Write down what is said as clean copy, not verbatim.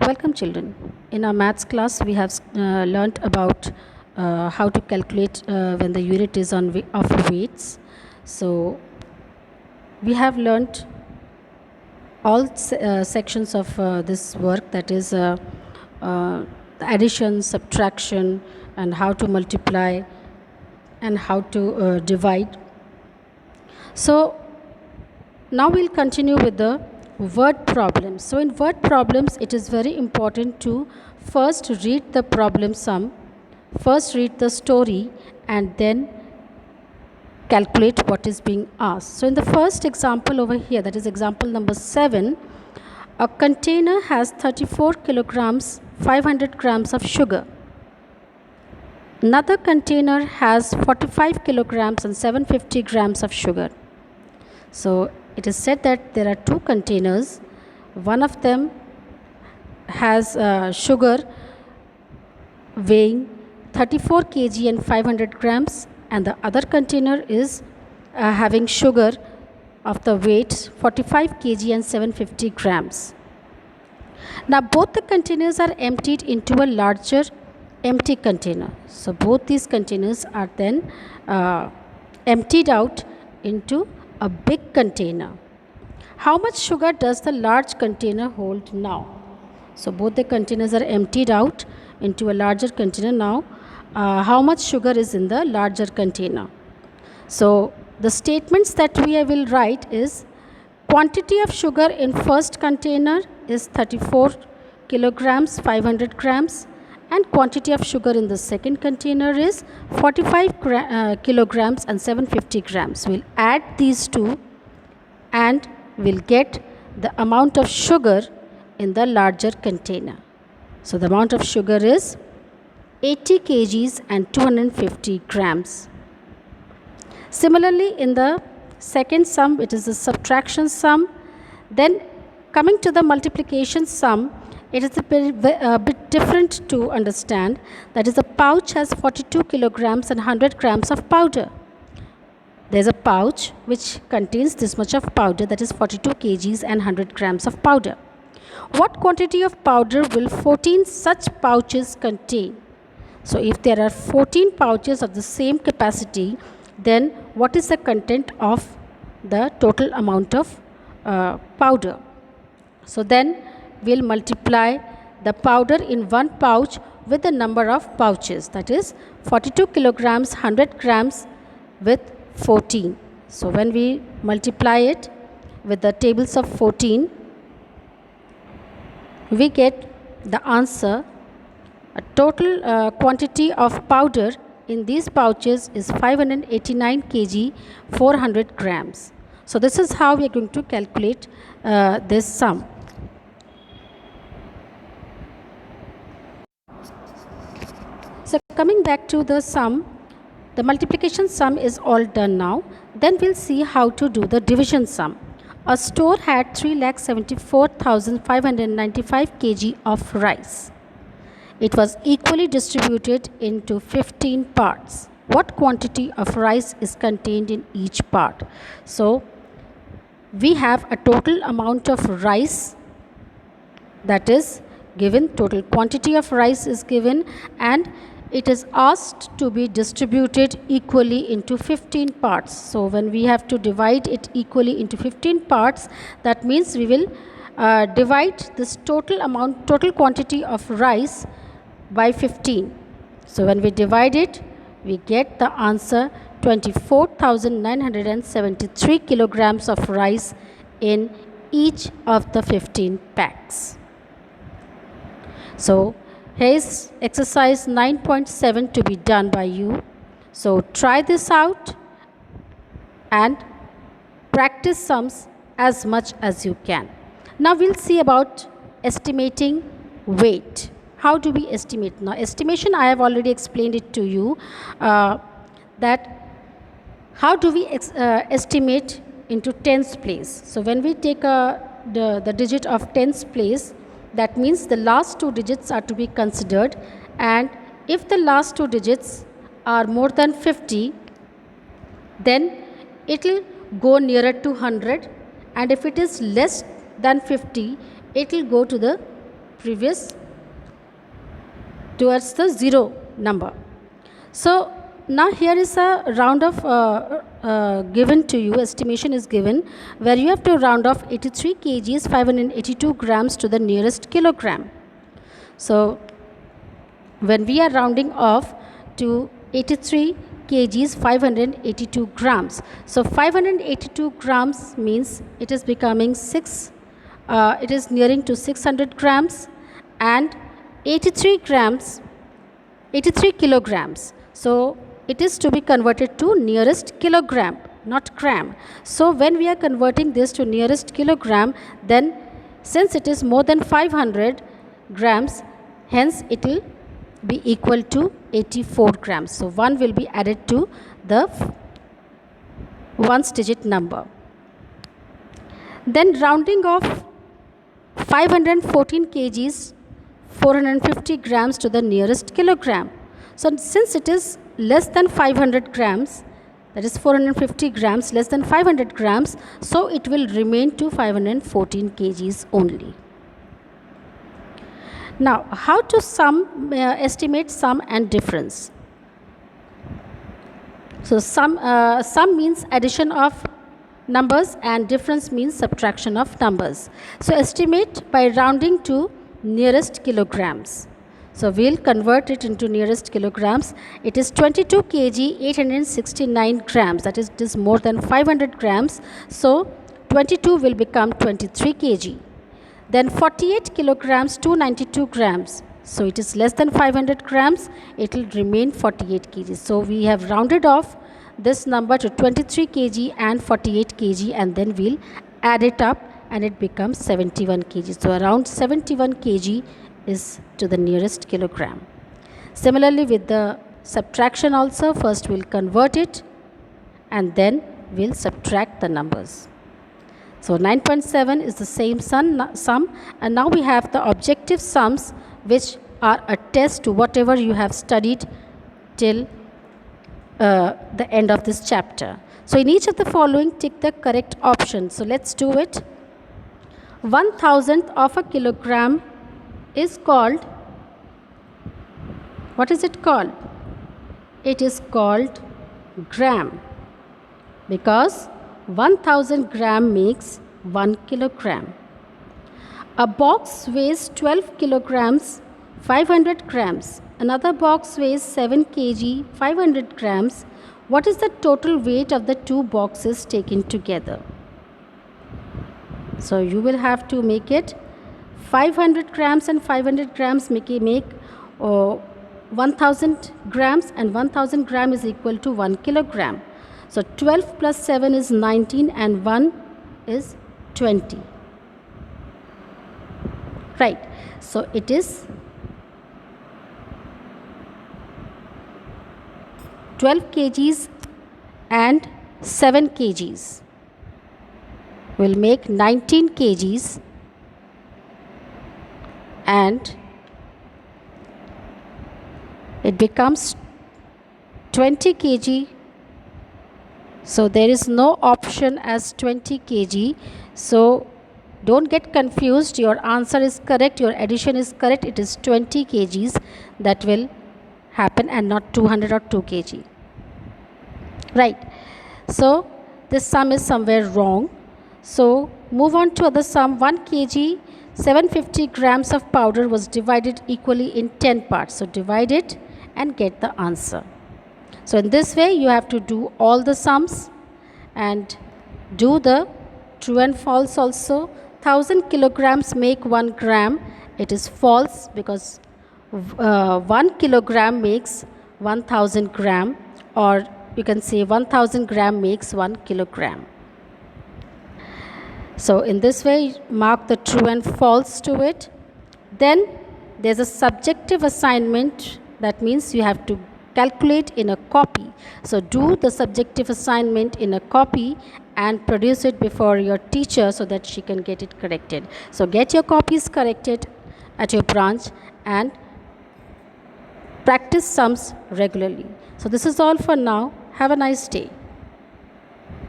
Welcome, children. In our maths class, we have learnt about how to calculate when the unit is of weights. So, we have learnt all sections of this work, that is addition, subtraction, and how to multiply and how to divide. So, now we'll continue with the word problems. So in word problems, it is very important to first read the problem sum, first read the story, and then calculate what is being asked. So in the first example over here, that is example number 7, a container has 34 kilograms, 500 grams of sugar. Another container has 45 kilograms and 750 grams of sugar. So it is said that there are two containers. One of them has sugar weighing 34 kg and 500 grams, and the other container is having sugar of the weight 45 kg and 750 grams. Now both the containers are emptied into a larger empty container. So both these containers are then emptied out into a big container. How much sugar does the large container hold now? So both the containers are emptied out into a larger container now. How much sugar is in the larger container? So the statements that we will write is quantity of sugar in first container is 34 kilograms, 500 grams, and quantity of sugar in the second container is 45 kilograms and 750 grams. We'll add these two and we'll get the amount of sugar in the larger container. So the amount of sugar is 80 kgs and 250 grams. Similarly, in the second sum, it is a subtraction sum. Then coming to the multiplication sum, it is a bit different to understand. That is, a pouch has 42 kilograms and 100 grams of powder. There is a pouch which contains this much of powder, that is 42 kgs and 100 grams of powder. What quantity of powder will 14 such pouches contain? So if there are 14 pouches of the same capacity, then what is the content of the total amount of powder? So then we'll multiply the powder in one pouch with the number of pouches, that is 42 kilograms, 100 grams with 14. So when we multiply it with the tables of 14, we get the answer. A total quantity of powder in these pouches is 589 kg, 400 grams. So this is how we are going to calculate this sum. So coming back to the sum, the multiplication sum is all done now. Then we'll see how to do the division sum. A store had 3,74,595 kg of rice. It was equally distributed into 15 parts. What quantity of rice is contained in each part? So we have a total amount of rice that is given, total quantity of rice is given, and it is asked to be distributed equally into 15 parts. So when we have to divide it equally into 15 parts, that means we will divide this total quantity of rice by 15. So when we divide it, we get the answer 24,973 kilograms of rice in each of the 15 packs. So here is exercise 9.7 to be done by you. So try this out and practice sums as much as you can. Now we'll see about estimating weight. How do we estimate? Now estimation, I have already explained it to you, that how do we estimate into tens place. So when we take the digit of tens place, that means the last two digits are to be considered, and if the last two digits are more than 50, then it will go nearer to 100, and if it is less than 50, it will go to the previous towards the 0 number. So now here is a round of given to you, estimation is given, where you have to round off 83 kgs 582 grams to the nearest kilogram. So when we are rounding off to 83 kgs 582 grams, so 582 grams means it is becoming it is nearing to 600 grams, and 83 kilograms. So it is to be converted to nearest kilogram, not gram. So when we are converting this to nearest kilogram, then since it is more than 500 grams, hence it will be equal to 84 grams. So 1 will be added to the ones digit number. Then rounding off 514 kgs 450 grams to the nearest kilogram. So since it is less than 500 grams, that is 450 grams less than 500 grams, so it will remain to 514 kgs only. Now, how to estimate sum and difference? So sum means addition of numbers and difference means subtraction of numbers. So estimate by rounding to nearest kilograms. So we'll convert it into nearest kilograms. It is 22 kg 869 grams, that is, it is more than 500 grams. So 22 will become 23 kg. Then 48 kilograms 292 grams. So it is less than 500 grams, it will remain 48 kg. So we have rounded off this number to 23 kg and 48 kg, and then we'll add it up and it becomes 71 kg. So around 71 kg is to the nearest kilogram. Similarly with the subtraction also, first we'll convert it and then we'll subtract the numbers. So 9.7 is the same sum, and now we have the objective sums, which are a test to whatever you have studied till the end of this chapter. So in each of the following, tick the correct option. So let's do it. 1,000th of a kilogram is called, what is it called? It is called gram, because 1000 gram makes 1 kilogram. A box weighs 12 kilograms 500 grams. Another box weighs 7 kg 500 grams. What is the total weight of the two boxes taken together? So you will have to make it 500 grams and 500 grams make 1000 grams, and 1000 gram is equal to 1 kilogram. So 12 plus 7 is 19 and 1 is 20. Right. So it is 12 kgs and 7 kgs will make 19 kgs, and it becomes 20 kg. So there is no option as 20 kg. So don't get confused. Your answer is correct. Your addition is correct. It is 20 kgs that will happen and not 200 or 2 kg. Right. So this sum is somewhere wrong. So move on to other sum. 1 kg 750 grams of powder was divided equally in 10 parts. So divide it and get the answer. So in this way you have to do all the sums and do the true and false also. 1000 kilograms make 1 gram. It is false because 1 kilogram makes 1000 gram, or you can say 1000 gram makes 1 kilogram. So in this way mark the true and false to it. Then there's a subjective assignment. That means you have to calculate in a copy. So do the subjective assignment in a copy and produce it before your teacher so that she can get it corrected. So get your copies corrected at your branch and practice sums regularly. So this is all for now. Have a nice day.